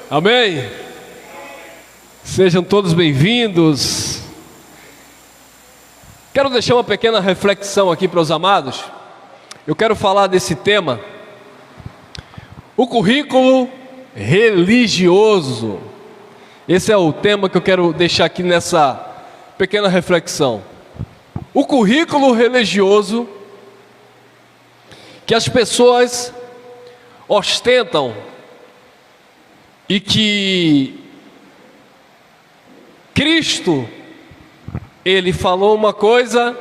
Amém? Sejam todos bem-vindos. Quero deixar uma pequena reflexão aqui para os amados. Eu quero falar desse tema, o currículo religioso. Esse é o tema que eu quero deixar aqui nessa pequena reflexão. O currículo religioso que as pessoas ostentam e que Cristo, Ele falou uma coisa,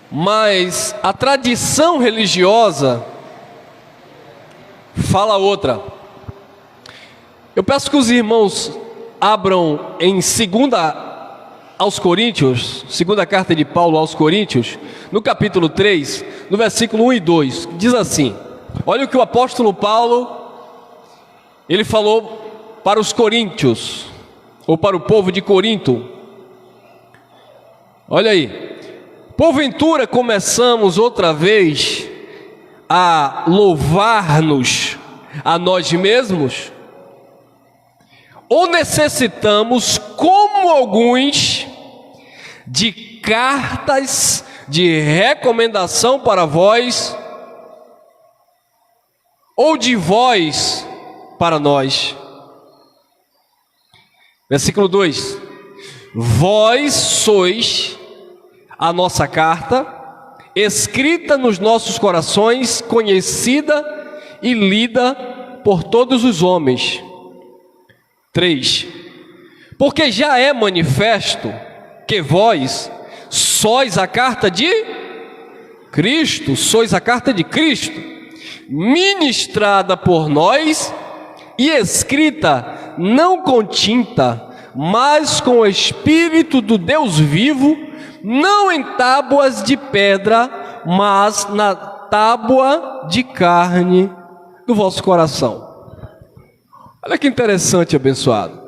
mas a tradição religiosa fala outra. Eu peço que os irmãos abram em 2 aos Coríntios, segunda carta de Paulo aos Coríntios, no capítulo 3, no versículo 1 e 2, diz assim: olha o que o apóstolo Paulo, ele falou para os coríntios, ou para o povo de Corinto. Olha aí: porventura começamos outra vez a louvar-nos a nós mesmos? Ou necessitamos, como alguns, de cartas de recomendação para vós, ou de vós para nós? Versículo 2: vós sois a nossa carta, escrita nos nossos corações, conhecida e lida por todos os homens. 3: porque já é manifesto que vós sois a carta de Cristo, sois a carta de Cristo, ministrada por nós e escrita não com tinta, mas com o Espírito do Deus vivo, não em tábuas de pedra, mas na tábua de carne do vosso coração. Olha que interessante, abençoado.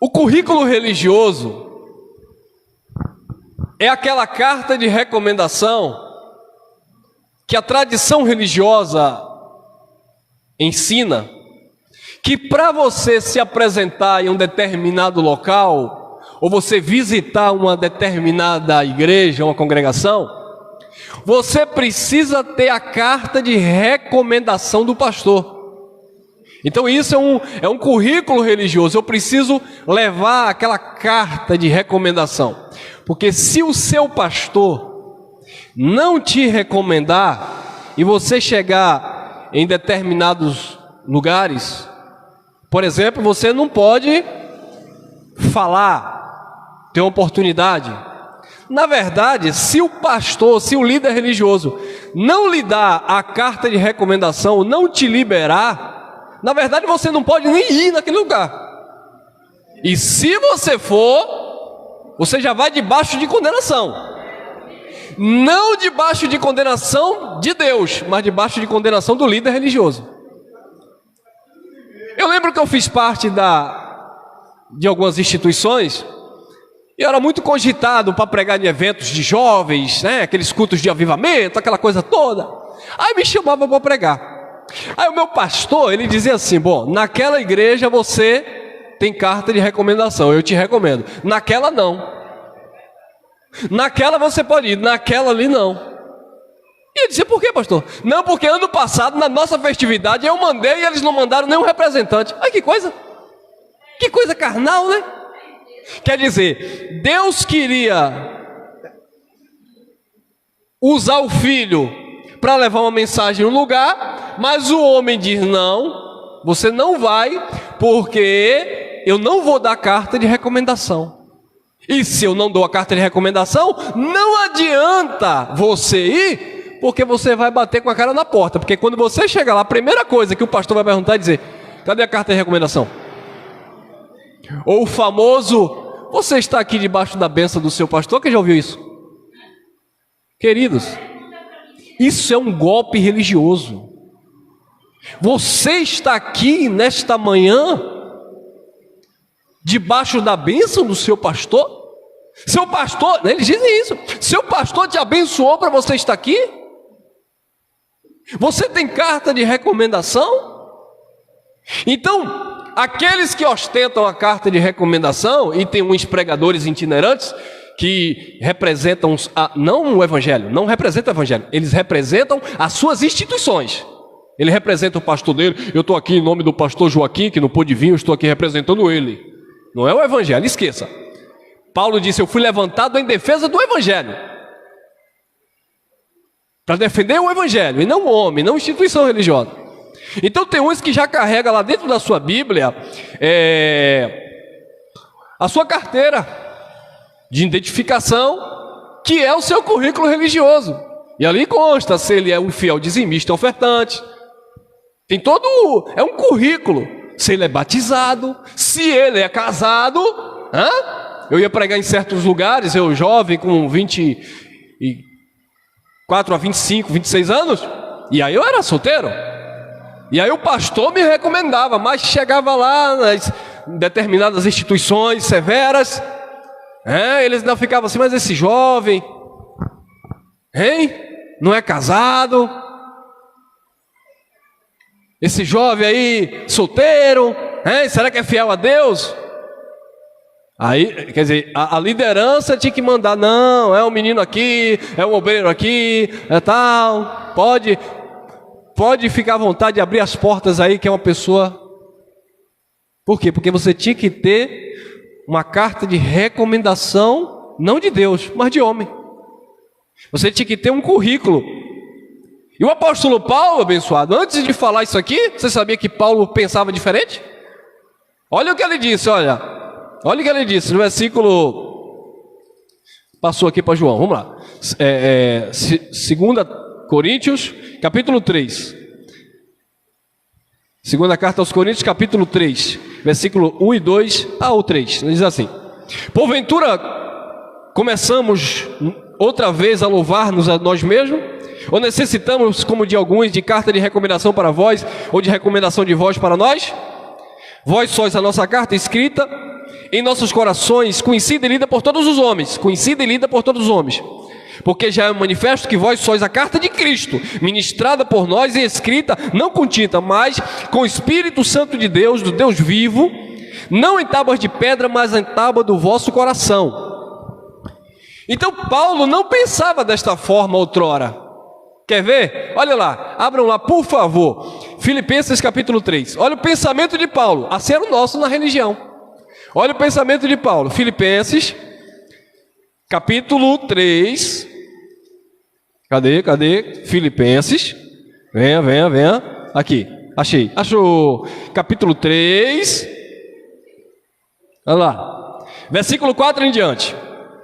O currículo religioso é aquela carta de recomendação que a tradição religiosa ensina, que para você se apresentar em um determinado local, ou você visitar uma determinada igreja, uma congregação, você precisa ter a carta de recomendação do pastor. Então isso é um currículo religioso. Eu preciso levar aquela carta de recomendação, porque se o seu pastor não te recomendar e você chegar em determinados lugares, por exemplo, você não pode falar, ter uma oportunidade. Na verdade, se o pastor, se o líder religioso não lhe dá a carta de recomendação, não te liberar, na verdade você não pode nem ir naquele lugar. E se você for, você já vai debaixo de condenação. Não debaixo de condenação de Deus, mas debaixo de condenação do líder religioso. Eu lembro que eu fiz parte de algumas instituições, e eu era muito cogitado para pregar em eventos de jovens, né? Aqueles cultos de avivamento, aquela coisa toda. Aí me chamava para pregar. Aí o meu pastor, ele dizia assim: bom, naquela igreja você tem carta de recomendação, eu te recomendo. Naquela não. Naquela você pode ir, naquela ali não. E eu dizia: por quê, pastor? Não, porque ano passado, na nossa festividade, eu mandei e eles não mandaram nenhum representante. Ai, que coisa carnal, né? Quer dizer, Deus queria usar o filho para levar uma mensagem no lugar, mas o homem diz: não, você não vai, porque eu não vou dar carta de recomendação. E se eu não dou a carta de recomendação, não adianta você ir, porque você vai bater com a cara na porta. Porque quando você chegar lá, a primeira coisa que o pastor vai perguntar é dizer: cadê a carta de recomendação? Ou o famoso: você está aqui debaixo da bênção do seu pastor? Quem já ouviu isso? Queridos, isso é um golpe religioso. Você está aqui nesta manhã debaixo da bênção do seu pastor? Seu pastor, eles dizem isso, seu pastor te abençoou para você estar aqui? Você tem carta de recomendação? Então, aqueles que ostentam a carta de recomendação, e tem uns pregadores itinerantes que representam, não o evangelho, não representam o evangelho, eles representam as suas instituições. Ele representa o pastor dele. Eu estou aqui em nome do pastor Joaquim, que não pôde vir, eu estou aqui representando ele. Não é o evangelho, esqueça. Paulo disse: eu fui levantado em defesa do evangelho, para defender o evangelho, e não o homem, não a instituição religiosa. Então tem uns que já carrega lá dentro da sua Bíblia a sua carteira de identificação, que é o seu currículo religioso. E ali consta se ele é um fiel dizimista e ofertante. Tem todo, é um currículo. Se ele é batizado, se ele é casado. Eu ia pregar em certos lugares, eu jovem com 24 a 25, 26 anos, e aí eu era solteiro. E aí o pastor me recomendava, mas chegava lá nas determinadas instituições severas, eles não ficavam assim: mas esse jovem, não é casado? Esse jovem aí, solteiro, será que é fiel a Deus? Aí, quer dizer, a liderança tinha que mandar: não, é um menino aqui, é um obreiro aqui, é tal, pode ficar à vontade de abrir as portas aí, que é uma pessoa. Por quê? Porque você tinha que ter uma carta de recomendação, não de Deus, mas de homem. Você tinha que ter um currículo. E o apóstolo Paulo, abençoado, antes de falar isso aqui, você sabia que Paulo pensava diferente? Olha o que ele disse, olha o que ele disse no versículo, passou aqui para João, vamos lá, 2 Coríntios, capítulo 3, segunda carta aos Coríntios, capítulo 3, versículo 1 e 2 ao 3, diz assim: porventura começamos outra vez a louvar-nos a nós mesmos? Ou necessitamos, como de alguns, de carta de recomendação para vós, ou de recomendação de vós para nós? Vós sois a nossa carta escrita em nossos corações, conhecida e lida por todos os homens, porque já é manifesto que vós sois a carta de Cristo, ministrada por nós e escrita, não com tinta, mas com o Espírito Santo de Deus, do Deus vivo, não em tábuas de pedra, mas em tábua do vosso coração. Então Paulo não pensava desta forma outrora. Quer ver? Olha lá, abram lá por favor, Filipenses capítulo 3, olha o pensamento de Paulo, a ser o nosso na religião. Olha o pensamento de Paulo, Filipenses capítulo 3, cadê? Filipenses, venha, aqui, achou, capítulo 3, olha lá, versículo 4 em diante.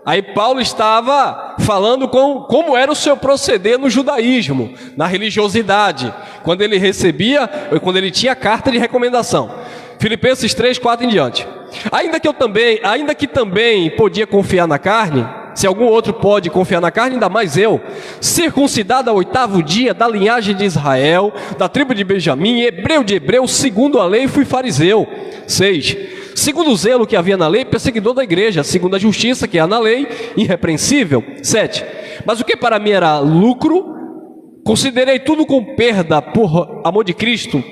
Aí Paulo estava falando como era o seu proceder no judaísmo, na religiosidade, quando ele tinha carta de recomendação. Filipenses 3, 4 em diante. Ainda que também podia confiar na carne, se algum outro pode confiar na carne, ainda mais eu, circuncidado ao 8º dia, da linhagem de Israel, da tribo de Benjamim, hebreu de hebreus, segundo a lei fui fariseu. 6. Segundo o zelo que havia na lei, perseguidor da igreja. Segundo a justiça que há na lei, irrepreensível. 7. Mas o que para mim era lucro, considerei tudo com perda por amor de Cristo.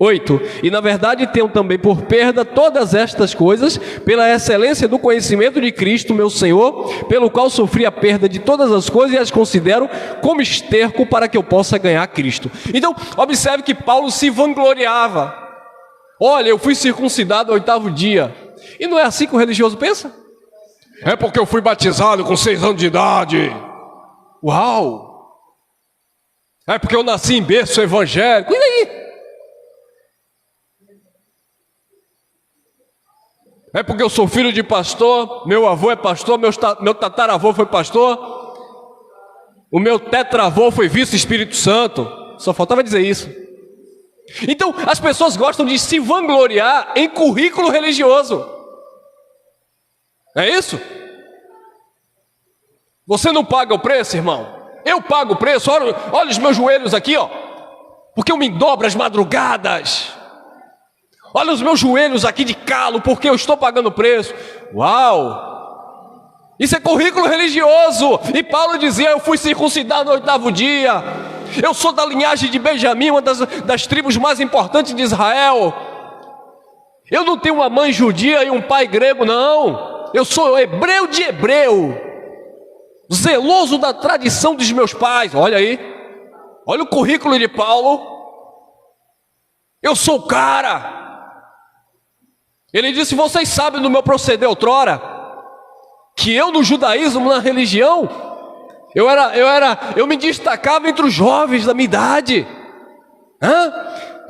8. E na verdade tenho também por perda todas estas coisas, pela excelência do conhecimento de Cristo, meu Senhor, pelo qual sofri a perda de todas as coisas e as considero como esterco para que eu possa ganhar Cristo. Então, observe que Paulo se vangloriava. Olha, eu fui circuncidado ao 8º dia. E não é assim que o religioso pensa? É porque eu fui batizado com 6 anos de idade. Uau! É porque eu nasci em berço evangélico. E aí? É porque eu sou filho de pastor, meu avô é pastor, meu tataravô foi pastor, o meu tetravô foi vice-Espírito Santo. Só faltava dizer isso. Então, as pessoas gostam de se vangloriar em currículo religioso. É isso? Você não paga o preço, irmão? Eu pago o preço. Olha os meus joelhos aqui, ó, porque eu me dobro às madrugadas. Olha os meus joelhos aqui de calo, porque eu estou pagando o preço. Uau! Isso é currículo religioso. E Paulo dizia: eu fui circuncidado no 8º dia. Eu sou da linhagem de Benjamim, uma das tribos mais importantes de Israel. Eu não tenho uma mãe judia e um pai grego, não. Eu sou hebreu de hebreu, zeloso da tradição dos meus pais. Olha aí, olha o currículo de Paulo. Eu sou o cara. Ele disse: vocês sabem do meu proceder outrora, que eu no judaísmo, na religião, eu me destacava entre os jovens da minha idade,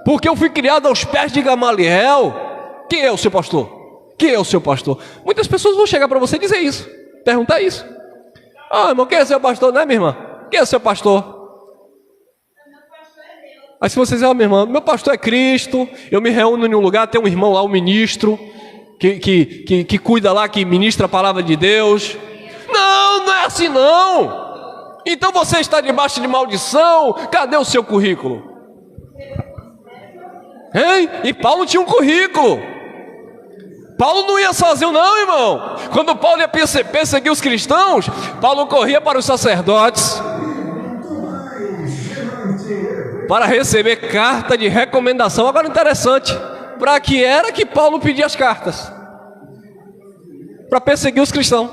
porque eu fui criado aos pés de Gamaliel. Quem é o seu pastor? Quem é o seu pastor? Muitas pessoas vão chegar para você e dizer isso, perguntar isso. Irmão, quem é seu pastor? Não é, minha irmã? Quem é seu pastor? Aí se você dizer: minha irmã, meu pastor é Cristo, eu me reúno em um lugar, tem um irmão lá, um ministro, que cuida lá, que ministra a palavra de Deus. Não é assim não. Então você está debaixo de maldição. Cadê o seu currículo? Hein? E Paulo tinha um currículo. Paulo não ia sozinho não, irmão. Quando Paulo ia perseguir os cristãos, Paulo corria para os sacerdotes para receber carta de recomendação. Agora interessante, para que era que Paulo pedia as cartas? Para perseguir os cristãos.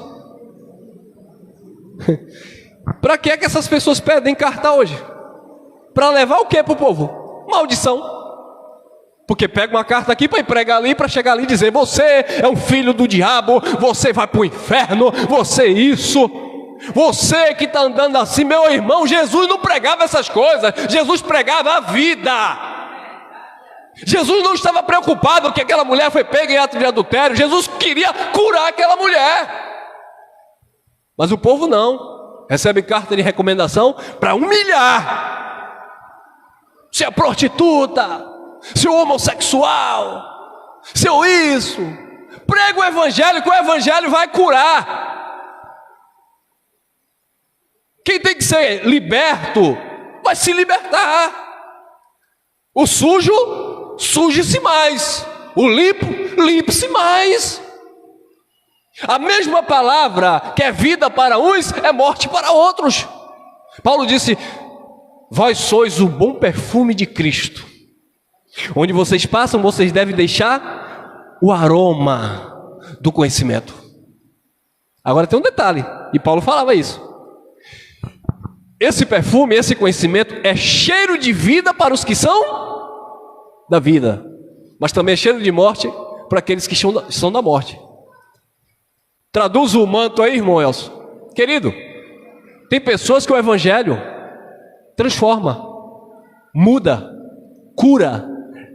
Para que é que essas pessoas pedem carta hoje? Para levar o que para o povo? Maldição. Porque pega uma carta aqui para ir pregar ali, para chegar ali e dizer: você é um filho do diabo, você vai para o inferno, você isso. Você que está andando assim, meu irmão, Jesus não pregava essas coisas. Jesus pregava a vida. Jesus não estava preocupado que aquela mulher foi pega em ato de adultério. Jesus queria curar aquela mulher. Mas o povo não. Recebe carta de recomendação para humilhar. Se é prostituta, se é homossexual, se é isso. Prega o evangelho, que o evangelho vai curar. Quem tem que ser liberto vai se libertar. O sujo, suje-se mais. O limpo, limpe-se mais. A mesma palavra que é vida para uns é morte para outros. Paulo disse: vós sois o bom perfume de Cristo. Onde vocês passam, vocês devem deixar o aroma do conhecimento. Agora tem um detalhe, e Paulo falava isso. Esse perfume, esse conhecimento é cheiro de vida para os que são da vida, mas também é cheiro de morte para aqueles que são da morte. Traduz o manto aí, irmão Elcio. Querido, tem pessoas que o evangelho transforma, muda, cura,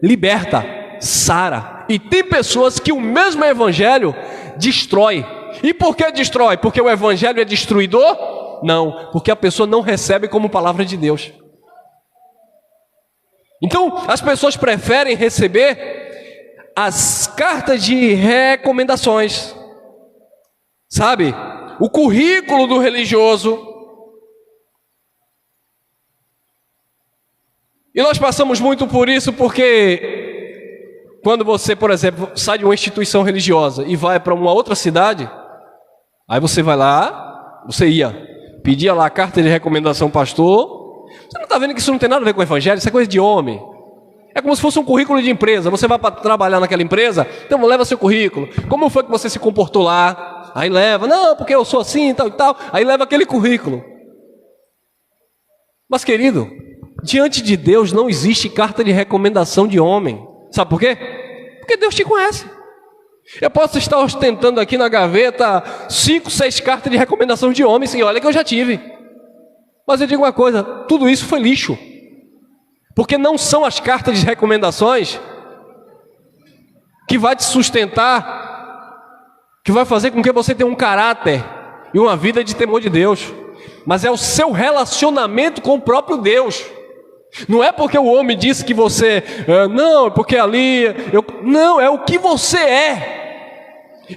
liberta, sara. E tem pessoas que o mesmo evangelho destrói. E por que destrói? Porque o evangelho é destruidor? Não, porque a pessoa não recebe como palavra de Deus. Então, as pessoas preferem receber as cartas de recomendações, sabe? O currículo do religioso. E nós passamos muito por isso, porque quando você, por exemplo, sai de uma instituição religiosa e vai para uma outra cidade, aí você vai lá, você pedia lá a carta de recomendação pastor. Você não está vendo que isso não tem nada a ver com o evangelho? Isso é coisa de homem. É como se fosse um currículo de empresa. Você vai para trabalhar naquela empresa, então leva seu currículo. Como foi que você se comportou lá? Aí leva, não, porque eu sou assim, tal e tal. Aí leva aquele currículo. Mas querido, diante de Deus não existe carta de recomendação de homem. Sabe por quê? Porque Deus te conhece. Eu posso estar ostentando aqui na gaveta 5, 6 cartas de recomendação de homens, e olha que eu já tive. Mas eu digo uma coisa, tudo isso foi lixo. Porque não são as cartas de recomendações que vai te sustentar, que vai fazer com que você tenha um caráter e uma vida de temor de Deus. Mas é o seu relacionamento com o próprio Deus. Não é porque o homem disse que você, não, é porque ali, não, é o que você é.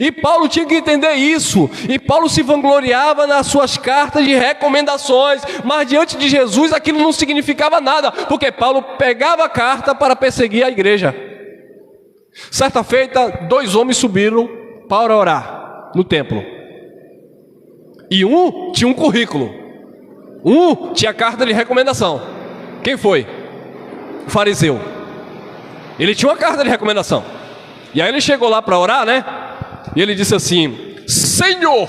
E Paulo tinha que entender isso. E Paulo se vangloriava nas suas cartas de recomendações, mas diante de Jesus aquilo não significava nada, porque Paulo pegava a carta para perseguir a igreja. Certa feita, 2 homens subiram para orar no templo. E um tinha um currículo, um tinha carta de recomendação. Quem foi? O fariseu. Ele tinha uma carta de recomendação. E aí ele chegou lá para orar, né? E ele disse assim: Senhor,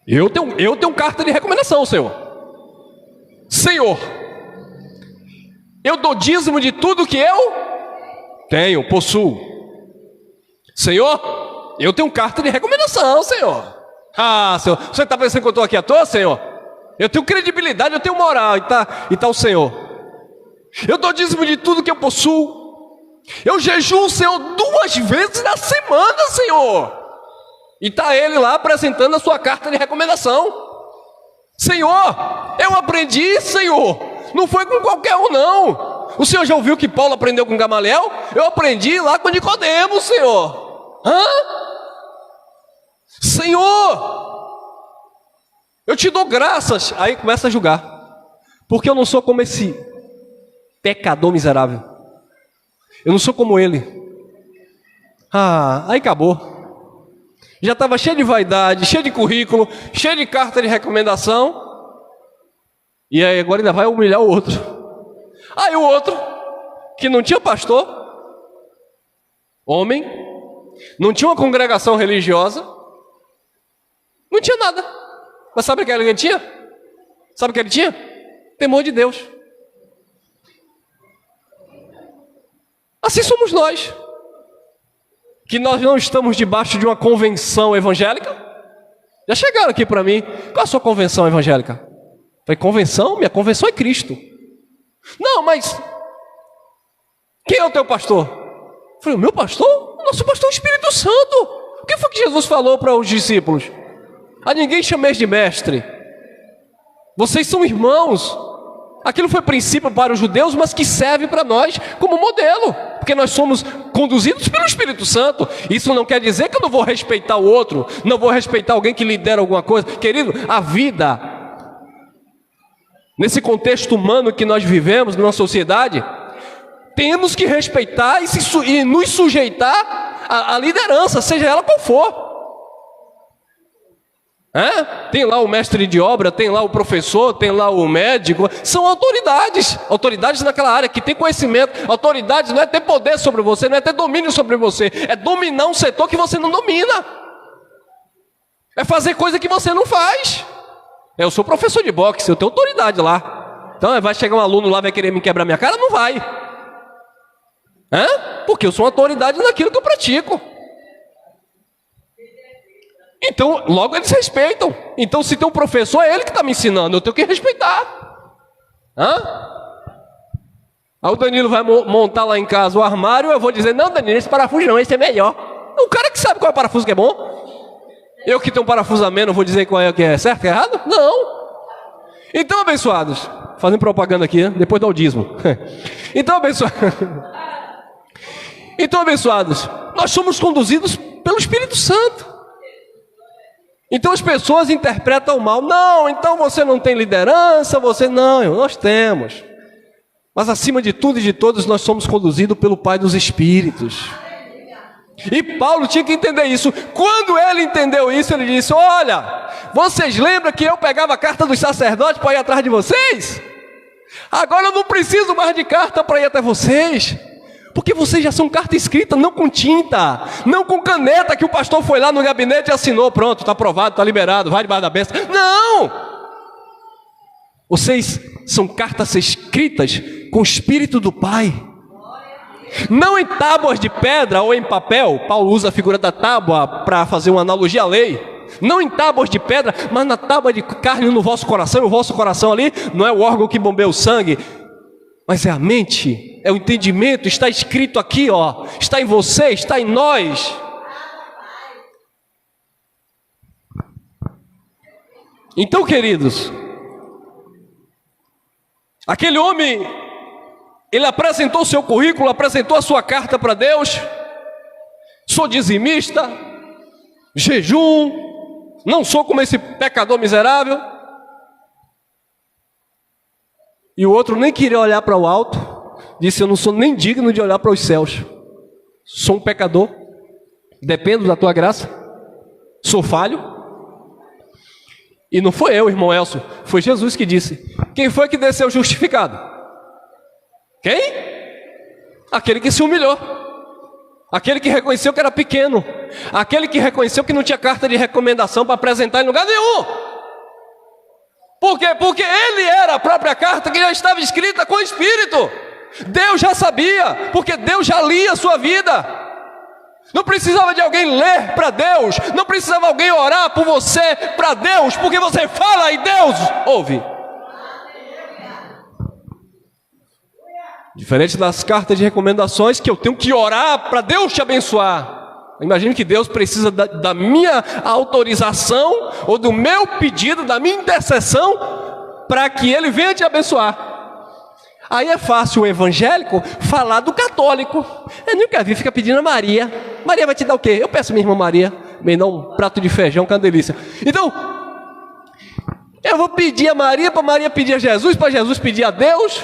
eu tenho carta de recomendação, Senhor. Senhor, eu dou dízimo de tudo que eu tenho, possuo. Senhor, eu tenho carta de recomendação, Senhor. Ah, Senhor, você está pensando que eu estou aqui à toa, Senhor? Eu tenho credibilidade, eu tenho moral, e tá o Senhor. Eu dou dízimo de tudo que eu possuo. Eu jejuo, Senhor, 2 vezes na semana, Senhor. E está ele lá apresentando a sua carta de recomendação. Senhor, eu aprendi, Senhor. Não foi com qualquer um, não. O Senhor já ouviu que Paulo aprendeu com Gamaliel? Eu aprendi lá com Nicodemo, Senhor. Senhor, eu te dou graças. Aí começa a julgar, porque eu não sou como esse pecador miserável. Eu não sou como ele. Aí acabou. Já estava cheio de vaidade, cheio de currículo, cheio de carta de recomendação. E aí agora ainda vai humilhar o outro. Aí o outro, que não tinha pastor, homem, não tinha uma congregação religiosa, não tinha nada. Mas sabe o que ele tinha? Sabe o que ele tinha? Temor de Deus. Assim somos nós, que nós não estamos debaixo de uma convenção evangélica. Já chegaram aqui para mim: qual é a sua convenção evangélica? Falei: convenção? Minha convenção é Cristo. Não, mas quem é o teu pastor? Falei: o meu pastor? O nosso pastor é o Espírito Santo. O que foi que Jesus falou para os discípulos? A ninguém chameis de mestre, vocês são irmãos. Aquilo foi princípio para os judeus, mas que serve para nós como modelo, porque nós somos conduzidos pelo Espírito Santo. Isso não quer dizer que eu não vou respeitar o outro, não vou respeitar alguém que lidera alguma coisa. Querido, a vida, nesse contexto humano que nós vivemos, numa sociedade, temos que respeitar e nos sujeitar à liderança, seja ela qual for. Tem lá o mestre de obra, tem lá o professor, tem lá o médico. São autoridades naquela área que tem conhecimento. Autoridades não é ter poder sobre você, não é ter domínio sobre você, é dominar um setor que você não domina, é fazer coisa que você não faz. Eu sou professor de boxe, eu tenho autoridade lá. Então vai chegar um aluno lá, vai querer me quebrar minha cara? Não vai. Porque eu sou uma autoridade naquilo que eu pratico. Então, logo eles respeitam. Então, se tem um professor, é ele que está me ensinando, eu tenho que respeitar. Aí o Danilo vai montar lá em casa o armário, eu vou dizer: não, Danilo, esse parafuso não, esse é melhor. O cara que sabe qual é o parafuso que é bom. Eu que tenho um parafuso a menos, vou dizer qual é que é certo, que é errado? Não. Então, abençoados, fazendo propaganda aqui, depois do audismo. Então, abençoados, nós somos conduzidos pelo Espírito Santo. Então as pessoas interpretam mal: não, então você não tem liderança, nós temos. Mas acima de tudo e de todos, nós somos conduzidos pelo Pai dos Espíritos. E Paulo tinha que entender isso. Quando ele entendeu isso, ele disse: olha, vocês lembram que eu pegava a carta dos sacerdotes para ir atrás de vocês? Agora eu não preciso mais de carta para ir até vocês, porque vocês já são carta escrita, não com tinta, não com caneta que o pastor foi lá no gabinete e assinou, pronto, está aprovado, está liberado, vai debaixo da besta. Não! Vocês são cartas escritas com o Espírito do Pai. Não em tábuas de pedra ou em papel. Paulo usa a figura da tábua para fazer uma analogia à lei. Não em tábuas de pedra, mas na tábua de carne no vosso coração. E o vosso coração ali não é o órgão que bombeia o sangue, mas é a mente, é o entendimento. Está escrito aqui, está em você, está em nós. Então, queridos, aquele homem, ele apresentou o seu currículo, apresentou a sua carta para Deus: sou dizimista, jejum, não sou como esse pecador miserável. E o outro nem queria olhar para o alto, disse: eu não sou nem digno de olhar para os céus, sou um pecador, dependo da tua graça, sou falho. E não foi eu, irmão Elcio, foi Jesus que disse: Quem foi que desceu justificado? Quem? Aquele que se humilhou. Aquele que reconheceu que era pequeno. Aquele que reconheceu que não tinha carta de recomendação para apresentar em lugar nenhum. Por quê? Porque ele era a própria carta que já estava escrita com o Espírito. Deus já sabia, porque Deus já lia a sua vida. Não precisava de alguém ler para Deus. Não precisava alguém orar por você para Deus, porque você fala e Deus ouve. Diferente das cartas de recomendações que eu tenho que orar para Deus te abençoar. Imagine que Deus precisa da minha autorização ou do meu pedido, da minha intercessão para que Ele venha te abençoar. Aí é fácil o evangélico falar do católico. Eu nunca vi, fica pedindo a Maria. Maria vai te dar o quê? Eu peço a minha irmã Maria, me dá um prato de feijão, que é uma delícia. Então, eu vou pedir a Maria, para Maria pedir a Jesus, para Jesus pedir a Deus.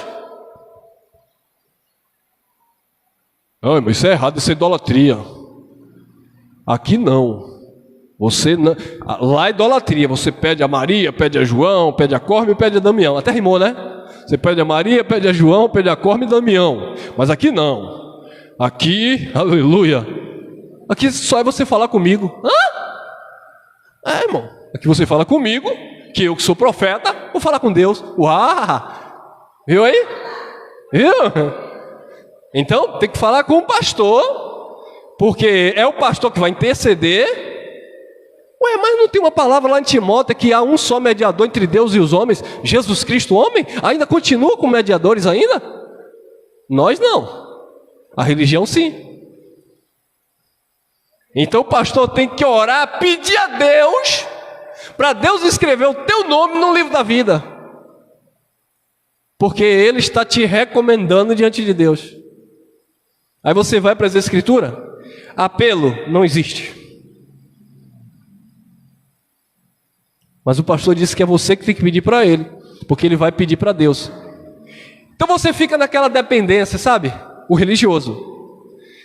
Ai, mas isso é errado, isso é idolatria. Aqui não. Você não. Lá é idolatria. Você pede a Maria, pede a João, pede a Corme e pede a Damião. Até rimou, né? Você pede a Maria, pede a João, pede a Corme e Damião. Mas aqui não. Aqui, aleluia. Aqui só é você falar comigo. Hã? É, irmão. Aqui você fala comigo, que eu que sou profeta, vou falar com Deus. Uau! Viu aí? Viu? Então, tem que falar com o pastor, porque é o pastor que vai interceder. Ué, mas não tem uma palavra lá em Timóteo que há um só mediador entre Deus e os homens, Jesus Cristo, homem? Ainda continua com mediadores ainda? Nós não. A religião sim. Então o pastor tem que orar, pedir a Deus, para Deus escrever o teu nome no livro da vida. Porque Ele está te recomendando diante de Deus. Aí você vai para as Escrituras, apelo não existe. Mas o pastor disse que é você que tem que pedir para ele, porque ele vai pedir para Deus. Então você fica naquela dependência, sabe? O religioso.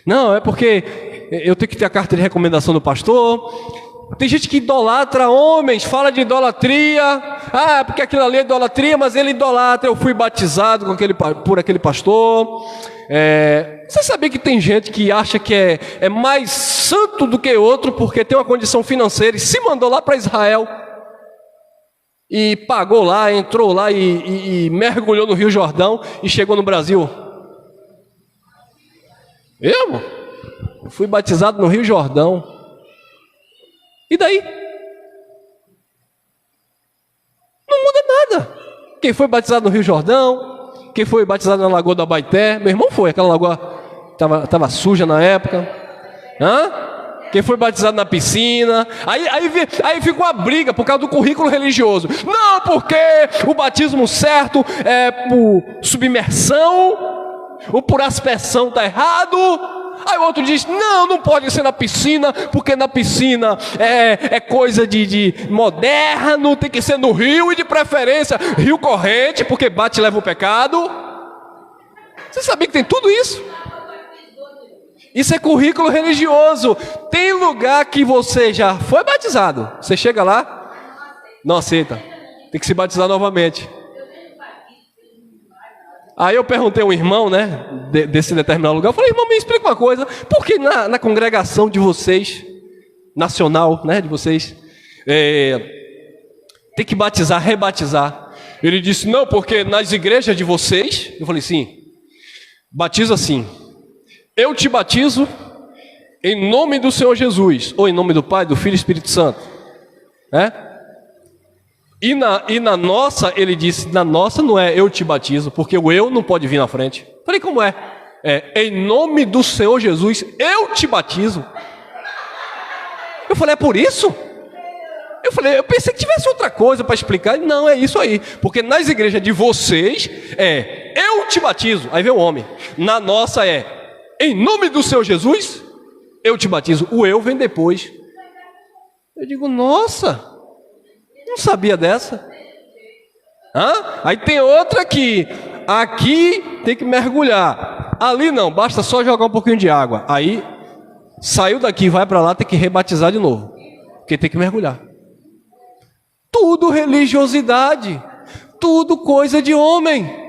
Não, é porque eu tenho que ter a carta de recomendação do pastor. Tem gente que idolatra homens, fala de idolatria. Ah, porque aquilo ali é idolatria, mas ele idolatra. Eu fui batizado por aquele pastor. Você sabia que tem gente que acha que é mais santo do que outro porque tem uma condição financeira e se mandou lá para Israel e pagou lá, entrou lá e mergulhou no Rio Jordão e chegou no Brasil? Eu fui batizado no Rio Jordão. E daí? Não muda nada. Quem foi batizado no Rio Jordão, quem foi batizado na Lagoa do Abaeté, meu irmão foi, aquela lagoa estava suja na época. Quem foi batizado na piscina. Aí ficou a briga por causa do currículo religioso. Não, porque o batismo certo é por submersão, ou por aspersão está errado. Aí o outro diz, não pode ser na piscina, porque na piscina é coisa de moderno, tem que ser no rio, e de preferência rio corrente, porque bate e leva o pecado. Você sabia que tem tudo isso? Isso é currículo religioso. Tem lugar que você já foi batizado, você chega lá, não aceita, tem que se batizar novamente. Aí eu perguntei a um irmão, né, desse determinado lugar, eu falei, irmão, me explica uma coisa, por que na congregação de vocês, nacional, né, de vocês, tem que batizar, rebatizar? Ele disse, não, porque nas igrejas de vocês, eu falei, sim, batiza assim, eu te batizo em nome do Senhor Jesus, ou em nome do Pai, do Filho e do Espírito Santo, né? E na nossa, ele disse, na nossa não é eu te batizo, porque o eu não pode vir na frente. Falei, como é? Em nome do Senhor Jesus, eu te batizo. Eu falei, é por isso? Eu pensei que tivesse outra coisa para explicar. Não, é isso aí. Porque nas igrejas de vocês, eu te batizo. Aí vem o homem. Na nossa em nome do Senhor Jesus, eu te batizo. O eu vem depois. Eu digo, nossa... Não sabia dessa. Aí tem outra aqui tem que mergulhar. Ali não, basta só jogar um pouquinho de água. Aí saiu daqui, vai para lá, tem que rebatizar de novo, porque tem que mergulhar. Tudo religiosidade, Tudo coisa de homem.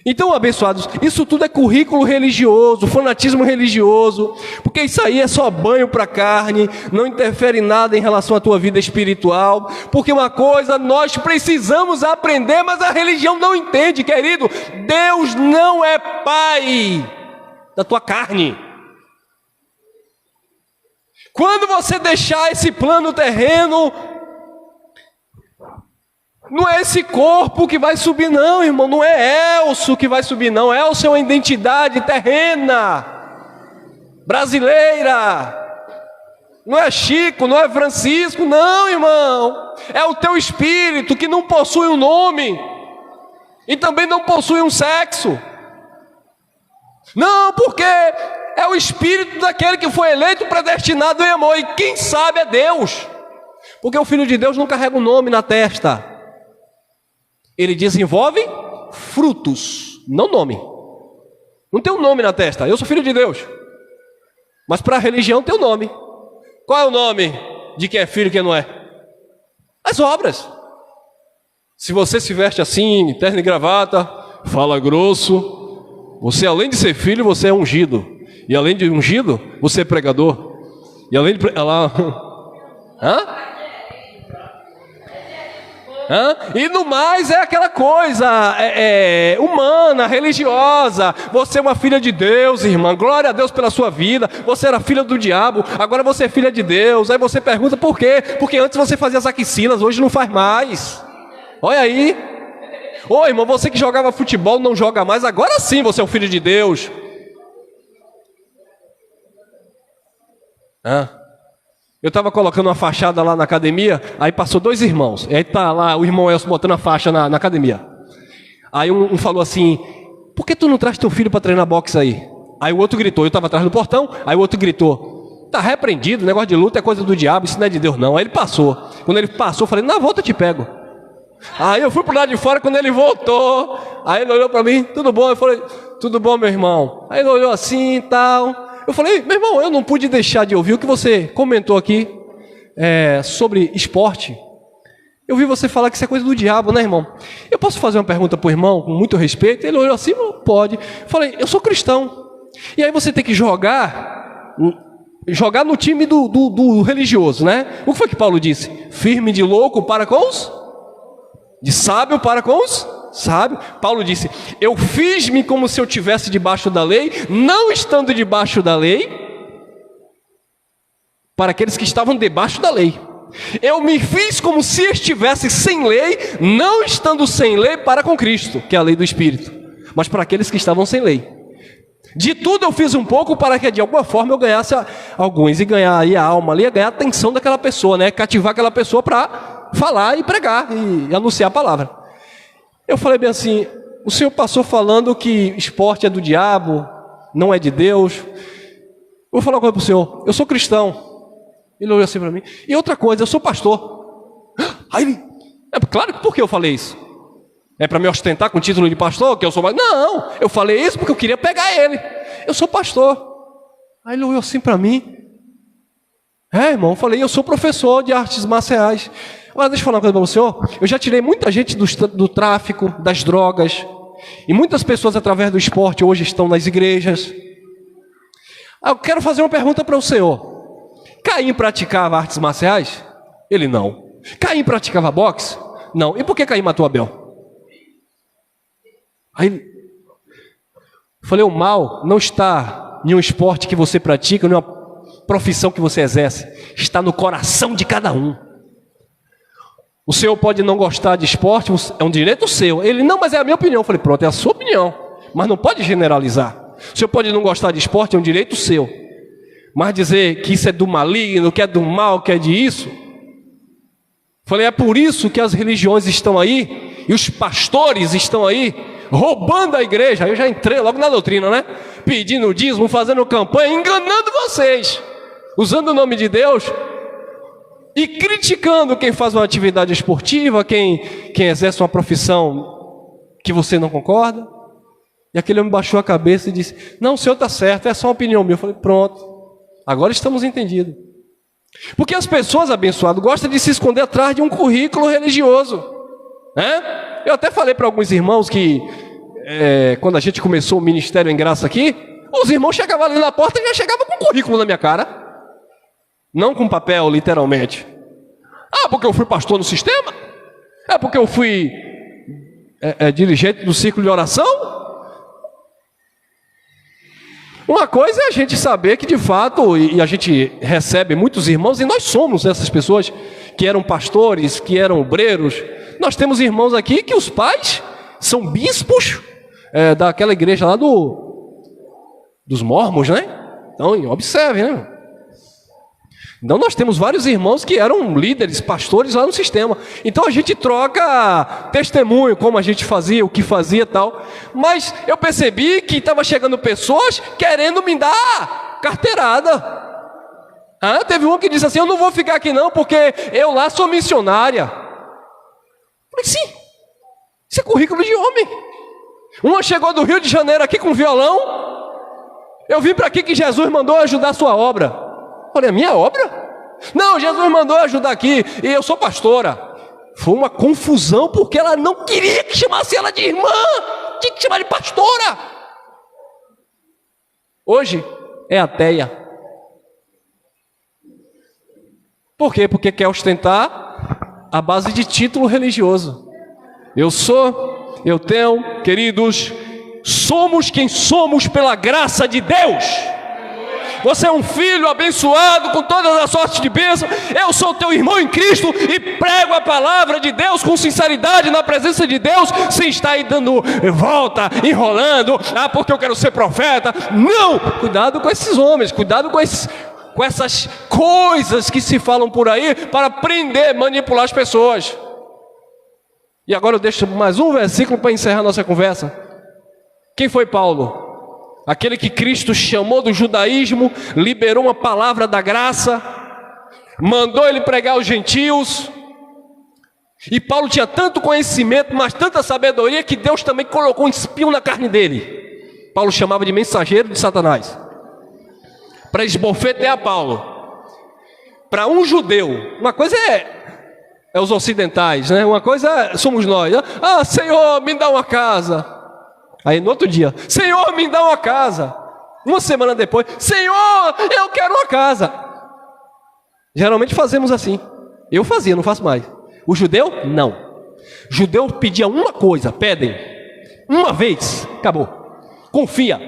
Então, abençoados, isso tudo é currículo religioso, fanatismo religioso, porque isso aí é só banho para a carne, não interfere em nada em relação à tua vida espiritual, porque uma coisa nós precisamos aprender, mas a religião não entende, querido. Deus não é pai da tua carne. Quando você deixar esse plano terreno, não é esse corpo que vai subir não, irmão, não é Elcio que vai subir não, Elcio é uma identidade terrena, brasileira, não é Chico, não é Francisco, não, irmão, é o teu espírito que não possui um nome, e também não possui um sexo, não, porque é o espírito daquele que foi eleito, predestinado em amor, e quem sabe é Deus, porque o Filho de Deus não carrega um nome na testa, ele desenvolve frutos, não nome. Não tem um nome na testa. Eu sou filho de Deus. Mas para a religião tem um nome. Qual é o nome de quem é filho e quem não é? As obras. Se você se veste assim, terno e gravata, fala grosso, você além de ser filho, você é ungido. E além de ungido, você é pregador. E além de... Hã? E no mais é aquela coisa humana, religiosa. Você é uma filha de Deus, irmã, glória a Deus pela sua vida. Você era filha do diabo, agora você é filha de Deus. Aí você pergunta por quê? Porque antes você fazia as axilas, hoje não faz mais. Olha aí. Ô irmão, você que jogava futebol não joga mais, agora sim você é um filho de Deus. Eu estava colocando uma fachada lá na academia, aí passou 2 irmãos, e aí tá lá o irmão Elcio botando a faixa na academia. Aí um falou assim, por que tu não traz teu filho para treinar boxe aí? Aí o outro gritou, eu estava atrás do portão, aí o outro gritou, tá repreendido, negócio de luta é coisa do diabo, isso não é de Deus não. Aí ele passou, quando ele passou eu falei, na volta eu te pego. Aí eu fui pro lado de fora, quando ele voltou, aí ele olhou para mim, tudo bom? Eu falei, tudo bom meu irmão? Aí ele olhou assim e tal... Eu falei, meu irmão, eu não pude deixar de ouvir o que você comentou aqui sobre esporte. Eu vi você falar que isso é coisa do diabo, né, irmão? Eu posso fazer uma pergunta para o irmão com muito respeito? Ele olhou assim, pode. Eu falei, eu sou cristão. E aí você tem que jogar no time do religioso, né? O que foi que Paulo disse? Firme de louco para com os... De sábio para com os... Sabe? Paulo disse, eu fiz-me como se eu estivesse debaixo da lei, não estando debaixo da lei, para aqueles que estavam debaixo da lei. Eu me fiz como se estivesse sem lei, não estando sem lei para com Cristo, que é a lei do Espírito, mas para aqueles que estavam sem lei. De tudo eu fiz um pouco para que de alguma forma eu ganhasse alguns, e ganhar aí a alma ali, ganhar a atenção daquela pessoa, né? Cativar aquela pessoa para falar e pregar e anunciar a palavra. Eu falei bem assim, o senhor passou falando que esporte é do diabo, não é de Deus. Eu vou falar uma coisa para o senhor, eu sou cristão. Ele olhou assim para mim. E outra coisa, eu sou pastor. Aí ele, claro que por que eu falei isso? É para me ostentar com o título de pastor, que eu sou mais... Não, eu falei isso porque eu queria pegar ele. Eu sou pastor. Aí ele olhou assim para mim. Irmão, eu falei, eu sou professor de artes marciais. Agora deixa eu falar uma coisa para o senhor. Eu já tirei muita gente do tráfico, das drogas. E muitas pessoas através do esporte hoje estão nas igrejas. Eu quero fazer uma pergunta para o senhor. Caim praticava artes marciais? Ele não. Caim praticava boxe? Não. E por que Caim matou Abel? Aí eu falei, o mal não está em um esporte que você pratica, em uma profissão que você exerce. Está no coração de cada um. O senhor pode não gostar de esporte, é um direito seu. Ele, não, mas é a minha opinião. Eu falei, pronto, é a sua opinião. Mas não pode generalizar. O senhor pode não gostar de esporte, é um direito seu. Mas dizer que isso é do maligno, que é do mal, que é de isso. Falei, é por isso que as religiões estão aí, e os pastores estão aí, roubando a igreja. Aí eu já entrei logo na doutrina, né? Pedindo dízimo, fazendo campanha, enganando vocês. Usando o nome de Deus... E criticando quem faz uma atividade esportiva, quem exerce uma profissão que você não concorda. E aquele homem baixou a cabeça e disse, não, o senhor está certo, é só uma opinião minha. Eu falei, pronto, agora estamos entendidos. Porque as pessoas, abençoadas, gostam de se esconder atrás de um currículo religioso. né? Eu até falei para alguns irmãos que, quando a gente começou o Ministério em Graça aqui, os irmãos chegavam ali na porta e já chegavam com um currículo na minha cara. Não com papel, literalmente. Ah, porque eu fui pastor no sistema? É porque eu fui dirigente do círculo de oração? Uma coisa é a gente saber que de fato, e a gente recebe muitos irmãos, e nós somos essas pessoas que eram pastores, que eram obreiros. Nós temos irmãos aqui que os pais são bispos daquela igreja lá dos mormons, né? Então, observe, né? Então nós temos vários irmãos que eram líderes, pastores lá no sistema. Então a gente troca testemunho, como a gente fazia, o que fazia e tal. Mas eu percebi que estava chegando pessoas querendo me dar carteirada. Teve um que disse assim: eu não vou ficar aqui não, porque eu lá sou missionária. Eu falei, sim, isso é currículo de homem. Uma chegou do Rio de Janeiro aqui com violão. Eu vim para aqui que Jesus mandou ajudar a sua obra. Olha, a minha obra? Não, Jesus mandou ajudar aqui, e eu sou pastora. Foi uma confusão, porque ela não queria que chamasse ela de irmã, tinha que chamar de pastora. Hoje é ateia. Por quê? Porque quer ostentar a base de título religioso. Eu tenho, queridos, somos quem somos pela graça de Deus. Você é um filho abençoado com todas as sortes de bênção. Eu sou teu irmão em Cristo e prego a palavra de Deus com sinceridade na presença de Deus, sem estar aí dando volta, enrolando. Porque eu quero ser profeta. Não! Cuidado com esses homens, cuidado com essas coisas que se falam por aí para prender, manipular as pessoas. E agora eu deixo mais um versículo para encerrar nossa conversa. Quem foi Paulo? Aquele que Cristo chamou do judaísmo, liberou uma palavra da graça, mandou ele pregar aos gentios. E Paulo tinha tanto conhecimento, mas tanta sabedoria, que Deus também colocou um espinho na carne dele. Paulo chamava de mensageiro de Satanás, para esbofetear Paulo. Para um judeu, uma coisa é os ocidentais, né? Uma coisa somos nós. Senhor, me dá uma casa. Aí no outro dia, Senhor, me dá uma casa. Uma semana depois, Senhor, eu quero uma casa. Geralmente fazemos assim. Eu fazia, não faço mais. O judeu, não. O judeu pedia uma coisa, pedem. Uma vez, acabou. Confia.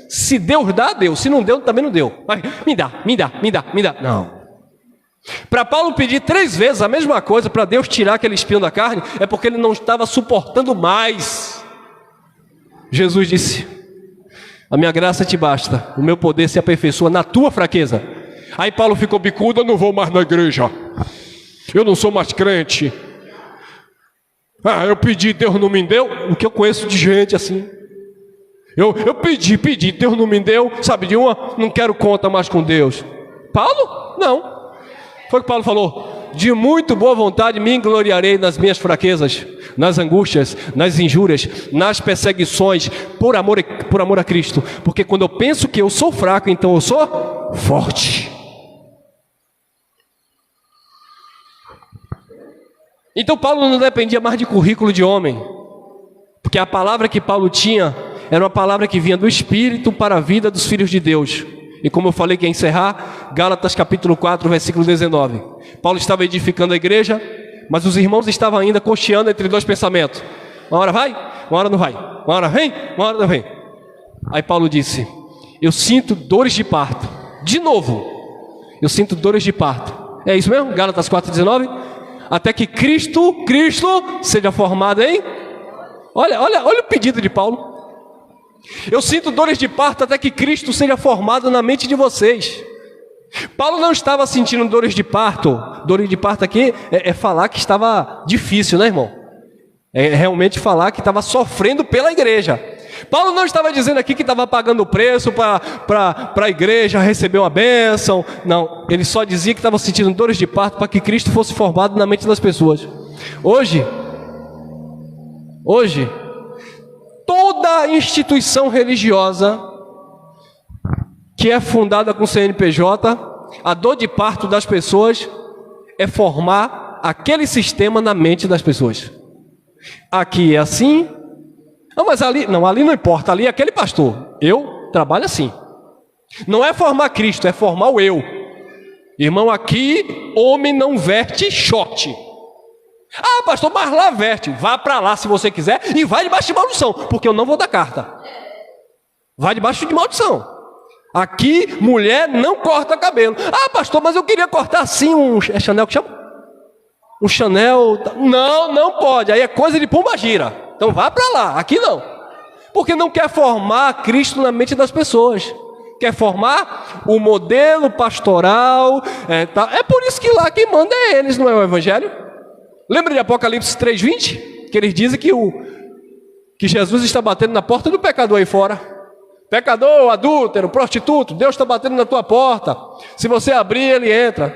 Se Deus dá, deu. Se não deu, também não deu. Mas me dá. Não. Para Paulo pedir 3 vezes a mesma coisa para Deus tirar aquele espinho da carne, é porque ele não estava suportando mais. Jesus disse: a minha graça te basta, o meu poder se aperfeiçoa na tua fraqueza. Aí Paulo ficou bicudo: eu não vou mais na igreja, eu não sou mais crente. Eu pedi, Deus não me deu. O que eu conheço de gente assim. Eu pedi, Deus não me deu. Sabe de uma? Não quero conta mais com Deus. Paulo? Não. Foi o que Paulo falou: de muito boa vontade me gloriarei nas minhas fraquezas, nas angústias, nas injúrias, nas perseguições, por amor a Cristo. Porque quando eu penso que eu sou fraco, então eu sou forte. Então Paulo não dependia mais de currículo de homem, porque a palavra que Paulo tinha era uma palavra que vinha do Espírito para a vida dos filhos de Deus. E como eu falei que ia encerrar, Gálatas capítulo 4, versículo 19. Paulo estava edificando a igreja, mas os irmãos estavam ainda cocheando entre 2 pensamentos. Uma hora vai, uma hora não vai. Uma hora vem, uma hora não vem. Aí Paulo disse: eu sinto dores de parto. De novo, eu sinto dores de parto. É isso mesmo? Gálatas 4, 19. Até que Cristo seja formado em... Olha o pedido de Paulo. Eu sinto dores de parto até que Cristo seja formado na mente de vocês. Paulo não estava sentindo dores de parto. Dores de parto aqui é falar que estava difícil, né, irmão? É realmente falar que estava sofrendo pela igreja. Paulo não estava dizendo aqui que estava pagando o preço para a igreja receber uma bênção. Não, ele só dizia que estava sentindo dores de parto para que Cristo fosse formado na mente das pessoas. Hoje, toda instituição religiosa que é fundada com CNPJ, a dor de parto das pessoas é formar aquele sistema na mente das pessoas. Aqui é assim. Não, mas ali não importa, ali é aquele pastor. Eu trabalho assim. Não é formar Cristo, é formar o eu. Irmão, aqui, homem não verte short. Ah, pastor, mas lá verte. Vá para lá se você quiser e vai debaixo de maldição, porque eu não vou dar carta. Vai debaixo de maldição. Aqui, mulher não corta cabelo. Ah, pastor, mas eu queria cortar assim é Chanel que chama? Um Chanel. Não, não pode. Aí é coisa de pombagira. Então vá para lá. Aqui não. Porque não quer formar Cristo na mente das pessoas. Quer formar o modelo pastoral. É por isso que lá quem manda é eles, não é o Evangelho? Lembra de Apocalipse 3:20? Que eles dizem que Jesus está batendo na porta do pecador aí fora. Pecador, adúltero, prostituto, Deus está batendo na tua porta. Se você abrir, ele entra.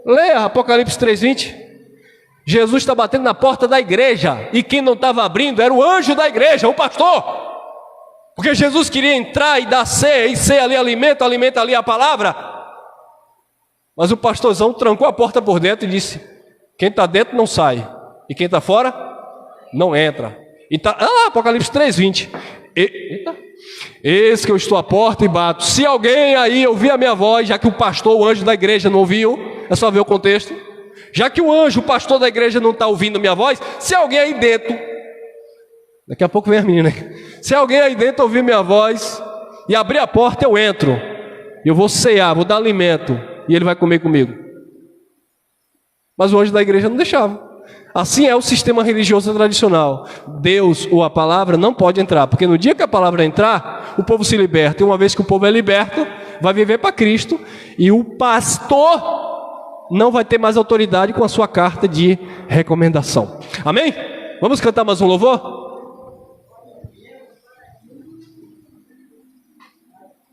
Leia Apocalipse 3:20. Jesus está batendo na porta da igreja. E quem não estava abrindo era o anjo da igreja, o pastor. Porque Jesus queria entrar e dar ceia, e ceia ali alimenta ali a palavra. Mas o pastorzão trancou a porta por dentro e disse: quem está dentro não sai, e quem está fora não entra. E tá, Apocalipse 3:20. Eis que eu estou à porta e bato. Se alguém aí ouvir a minha voz, já que o pastor, o anjo da igreja não ouviu, é só ver o contexto. Já que o anjo, o pastor da igreja não está ouvindo a minha voz, se alguém aí dentro, daqui a pouco vem a menina, se alguém aí dentro ouvir minha voz e abrir a porta, eu entro. Eu vou cear, vou dar alimento, e ele vai comer comigo. Mas o anjo da igreja não deixava. Assim é o sistema religioso tradicional. Deus ou a palavra não pode entrar, porque no dia que a palavra entrar, o povo se liberta. E uma vez que o povo é liberto, vai viver para Cristo. E o pastor não vai ter mais autoridade com a sua carta de recomendação. Amém? Vamos cantar mais um louvor?